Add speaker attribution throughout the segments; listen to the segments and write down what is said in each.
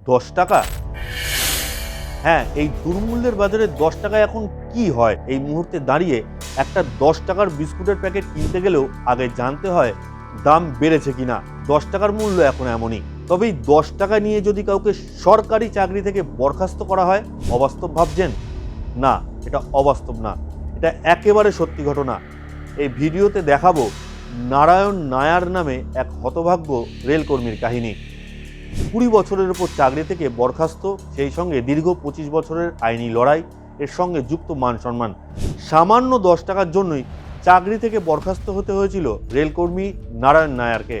Speaker 1: 10 টাকা। হ্যাঁ, এই দুর্মূল্যের বাজারে 10 টাকা এখন কি হয়? এই মুহূর্তে দাঁড়িয়ে একটা 10 টাকার বিস্কুটের প্যাকেট কিনতে গেলেও আগে জানতে হয় দাম বেড়েছে কিনা। 10 টাকার মূল্য এখন এমনই। তবে এই 10 টাকা নিয়ে যদি কাউকে সরকারি চাকরি থেকে বরখাস্ত করা হয়, অবাস্তব ভাবছেন? না, এটা অবাস্তব না, এটা একেবারে সত্যি ঘটনা। এই ভিডিওতে দেখাবো নারায়ণ নায়ার নামে এক হতভাগ্য রেলকর্মীর কাহিনী। 20 বছরের উপর চাকরি থেকে বরখাস্ত, সেই সঙ্গে দীর্ঘ 25 বছরের আইনি লড়াই, এর সঙ্গে যুক্ত মান সম্মান। সামান্য 10 টাকার জন্যই চাকরি থেকে বরখাস্ত হতে হয়েছিল রেলকর্মী নারায়ণ নায়ারকে।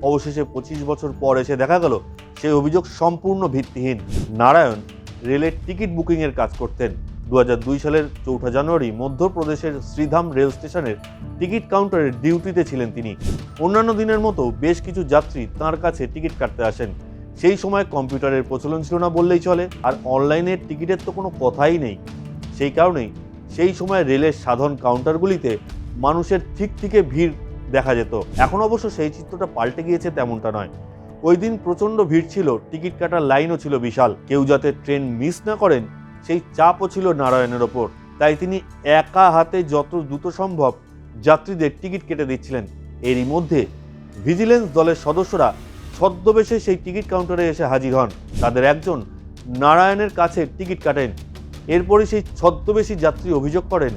Speaker 1: অবশেষে 25 বছর পর এসে দেখা গেল সেই অভিযোগ সম্পূর্ণ ভিত্তিহীন। নারায়ণ রেলের টিকিট বুকিংয়ের কাজ করতেন। 2002 সালের 4 জানুয়ারি মধ্যপ্রদেশের শ্রীধাম রেল স্টেশনের টিকিট কাউন্টারের ডিউটিতে ছিলেন তিনি। অন্যান্য দিনের মতো বেশ কিছু যাত্রী তাঁর কাছে টিকিট কাটতে আসেন। সেই সময় কম্পিউটারের প্রচলন ছিল না বললেই চলে, আর অনলাইনের টিকিটের তো কোনো কথাই নেই। সেই কারণেই সেই সময় রেলের সাধারণ কাউন্টারগুলিতে মানুষের ঠিক থেকে ভিড় দেখা যেত। এখন অবশ্য সেই চিত্রটা পাল্টে গিয়েছে তেমনটা নয়। ওই দিন প্রচণ্ড ভিড় ছিল, টিকিট কাটার লাইনও ছিল বিশাল। কেউ যাতে ট্রেন মিস না করেন সেই চাপও ছিল নারায়ণের ওপর। তাই তিনি একা হাতে যত দ্রুত সম্ভব যাত্রীদের টিকিট কেটে দিচ্ছিলেন। এরই মধ্যে ভিজিলেন্স দলের সদস্যরা ছদ্মবেশে সেই টিকিট কাউন্টারে এসে হাজির হন। তাদের একজন নারায়ণের কাছে টিকিট কাটেন। এরপরই সেই ছদ্মবেশী যাত্রী অভিযোগ করেন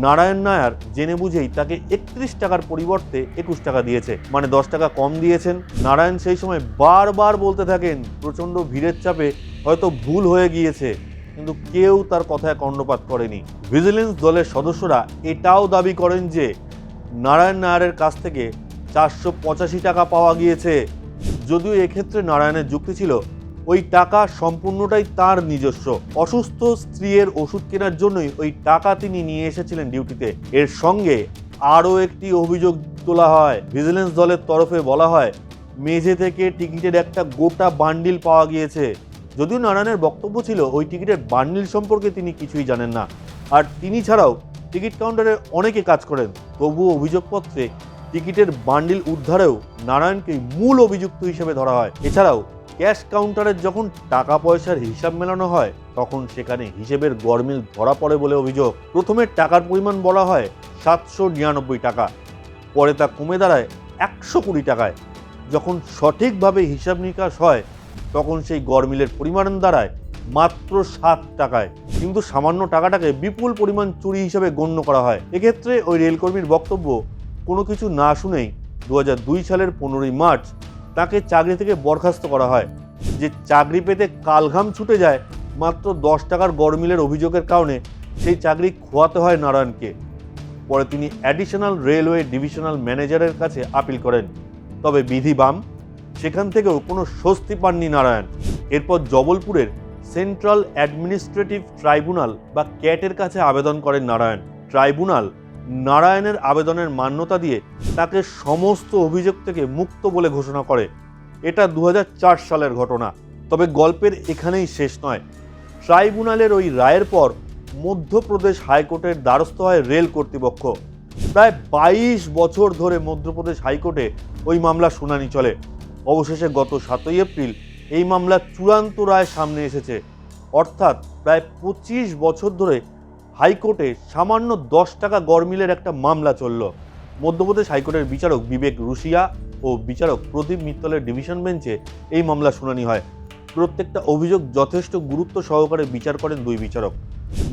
Speaker 1: নারায়ণ নায়ার জেনে বুঝেই তাকে 31 টাকার পরিবর্তে 21 টাকা দিয়েছে, মানে 10 টাকা কম দিয়েছেন। নারায়ণ সেই সময় বারবার বলতে থাকেন প্রচণ্ড ভিড়ের চাপে হয়তো ভুল হয়ে গিয়েছে, কিন্তু কেউ তার কথায় কর্ণপাত করেনি। ভিজিলেন্স দলের সদস্যরা এটাও দাবি করেন যে নারায়ণ নায়ারের কাছ থেকে 485 টাকা পাওয়া গিয়েছে। যদিও এক্ষেত্রে নারায়ণের যুক্তি ছিল ওই টাকা সম্পূর্ণটাই তার নিজস্ব। অসুস্থ স্ত্রীর ওষুধ কেনার জন্যই ওই টাকা তিনি নিয়ে এসেছিলেন ডিউটিতে। এর সঙ্গে আরও একটি অভিযোগ তোলা হয়। ভিজিলেন্স দলের তরফে বলা হয় মেঝে থেকে টিকিটের একটা গোটা বান্ডিল পাওয়া গিয়েছে। যদিও নারায়ণের বক্তব্য ছিল ওই টিকিটের বান্ডিল সম্পর্কে তিনি কিছুই জানেন না, আর তিনি ছাড়াও টিকিট কাউন্টারে অনেকে কাজ করেন। তবুও অভিযোগপত্রে টিকিটের বান্ডিল উদ্ধারেও নারায়ণকে মূল অভিযুক্ত হিসেবে ধরা হয়। এছাড়াও ক্যাশ কাউন্টারের যখন টাকা পয়সার হিসাব মেলানো হয় তখন সেখানে হিসেবের গরমিল ধরা পড়ে বলে অভিযোগ। প্রথমে টাকার পরিমাণ বলা হয় 799 টাকা, পরে তা কমে দাঁড়ায় 120 টাকায়। যখন সঠিকভাবে হিসাব নিকাশ হয় তখন সেই গরমিলের পরিমাণ দাঁড়ায় মাত্র 7 টাকায়। কিন্তু সামান্য টাকাটাকে বিপুল পরিমাণ চুরি হিসেবে গণ্য করা হয়। এক্ষেত্রে ওই রেলকর্মীর বক্তব্য, কোনো কিছু না শুনেই 2002 সালের 15ই মার্চ তাকে চাকরি থেকে বরখাস্ত করা হয়। যে চাকরি পেতে কালঘাম ছুটে যায় মাত্র 10 টাকার গরমিলের অভিযোগের কারণে সেই চাকরি খোয়াতে হয় নারায়ণকে। পরে তিনি অ্যাডিশনাল রেলওয়ে ডিভিশনাল ম্যানেজারের কাছে আপিল করেন, তবে বিধি বাম, সেখান থেকেও কোনো স্বস্তি পাননি নারায়ণ। এরপর জবলপুরের সেন্ট্রাল অ্যাডমিনিস্ট্রেটিভ ট্রাইব্যুনাল বা ক্যাটের কাছে আবেদন করেন নারায়ণ। ট্রাইব্যুনাল নারায়ণের আবেদনের মান্যতা দিয়ে তাকে সমস্ত অভিযোগ থেকে মুক্ত বলে ঘোষণা করে। এটা 2004 সালের ঘটনা। তবে গল্পের এখানেই শেষ নয়। ট্রাইব্যুনালের ওই রায়ের পর মধ্যপ্রদেশ হাইকোর্টের দ্বারস্থ হয় রেল কর্তৃপক্ষ। প্রায় 22 বছর ধরে মধ্যপ্রদেশ হাইকোর্টে ওই মামলার শুনানি চলে। অবশেষে গত 7ই এপ্রিল এই মামলার চূড়ান্ত রায় সামনে এসেছে। অর্থাৎ প্রায় 25 বছর ধরে হাইকোর্টে সামান্য 10 টাকা গরমিলের একটা মামলা চলল। মধ্যপ্রদেশ হাইকোর্টের বিচারক বিবেক রুশিয়া ও বিচারক প্রদীপ মিত্তলের ডিভিশন বেঞ্চে এই মামলা শুনানি হয়। প্রত্যেকটা অভিযোগ যথেষ্ট গুরুত্ব সহকারে বিচার করেন দুই বিচারক।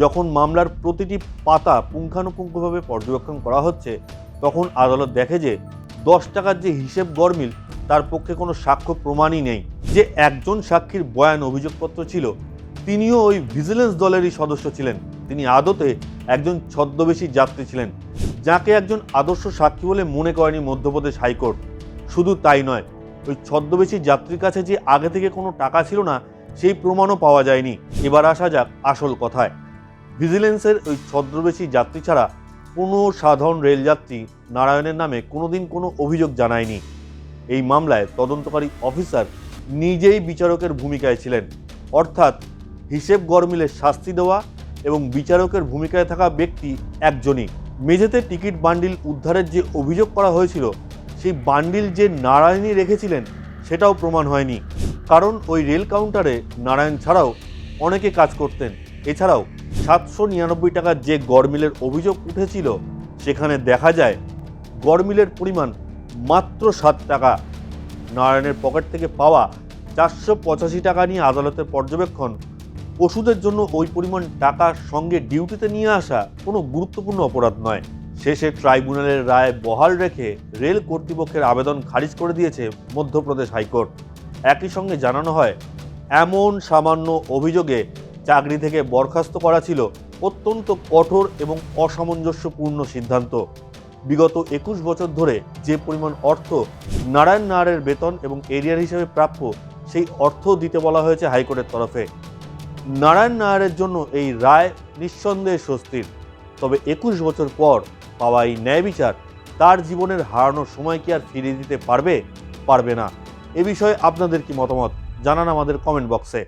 Speaker 1: যখন মামলার প্রতিটি পাতা পুঙ্খানুপুঙ্খভাবে পর্যবেক্ষণ করা হচ্ছে তখন আদালত দেখে যে 10 টাকার যে হিসেব গরমিল তার পক্ষে কোনো সাক্ষ্য প্রমাণই নেই। যে একজন সাক্ষীর বয়ান অভিযোগপত্র ছিল তিনিও ওই ভিজিলেন্স দলেরই সদস্য ছিলেন। তিনি আদতে একজন ছদ্মবেশী যাত্রী ছিলেন, যাকে একজন আদর্শ সাক্ষী বলে মনে করেনি মধ্যপ্রদেশ হাইকোর্ট। শুধু তাই নয়, ওই ছদ্মবেশী যাত্রীর কাছে যে আগে থেকে কোনো টাকা ছিল না সেই প্রমাণও পাওয়া যায়নি। এবার আসা যাক আসল কথায়। ভিজিলেন্সের ওই ছদ্মবেশী যাত্রী ছাড়া কোনো সাধারণ রেলযাত্রী নারায়ণের নামে কোনোদিন কোনো অভিযোগ জানায়নি। এই মামলায় তদন্তকারী অফিসার নিজেই বিচারকের ভূমিকায় ছিলেন, অর্থাৎ হিসেব গরমিলের শাস্তি দেওয়া এবং বিচারকের ভূমিকায় থাকা ব্যক্তি একজনই। মেঝেতে টিকিট বান্ডিল উদ্ধারের যে অভিযোগ করা হয়েছিল সেই বান্ডিল যে নারায়ণই রেখেছিলেন সেটাও প্রমাণ হয়নি। কারণ ওই রেল কাউন্টারে নারায়ণ ছাড়াও অনেকে কাজ করতেন। এছাড়াও 799 টাকার যে গড়মিলের অভিযোগ উঠেছিল সেখানে দেখা যায় গড়মিলের পরিমাণ মাত্র 7 টাকা। নারায়ণের পকেট থেকে পাওয়া 485 টাকা নিয়ে আদালতের পর্যবেক্ষণ, ওষুধের জন্য ওই পরিমাণ টাকার সঙ্গে ডিউটিতে নিয়ে আসা কোনো গুরুত্বপূর্ণ অপরাধ নয়। শেষে ট্রাইব্যুনালের রায় বহাল রেখে রেল কর্তৃপক্ষের আবেদন খারিজ করে দিয়েছে মধ্যপ্রদেশ হাইকোর্ট। একই সঙ্গে জানানো হয়, এমন সামান্য অভিযোগে চাকরি থেকে বরখাস্ত করা ছিল অত্যন্ত কঠোর এবং অসামঞ্জস্যপূর্ণ সিদ্ধান্ত। বিগত 21 বছর ধরে যে পরিমাণ অর্থ নারায়ণ নায়ারের বেতন এবং এরিয়ার হিসেবে প্রাপ্য, সেই অর্থ দিতে বলা হয়েছে হাইকোর্টের তরফে। নারায়ণ নায়ারের জন্য এই রায় নিঃসন্দেহে স্বস্তির। তবে 21 বছর পর পাওয়া এই ন্যায় বিচার তার জীবনের হারানোর সময় কি আর ফিরিয়ে দিতে পারবে না? এ বিষয়ে আপনাদের কি মতামত জানান আমাদের কমেন্ট বক্সে।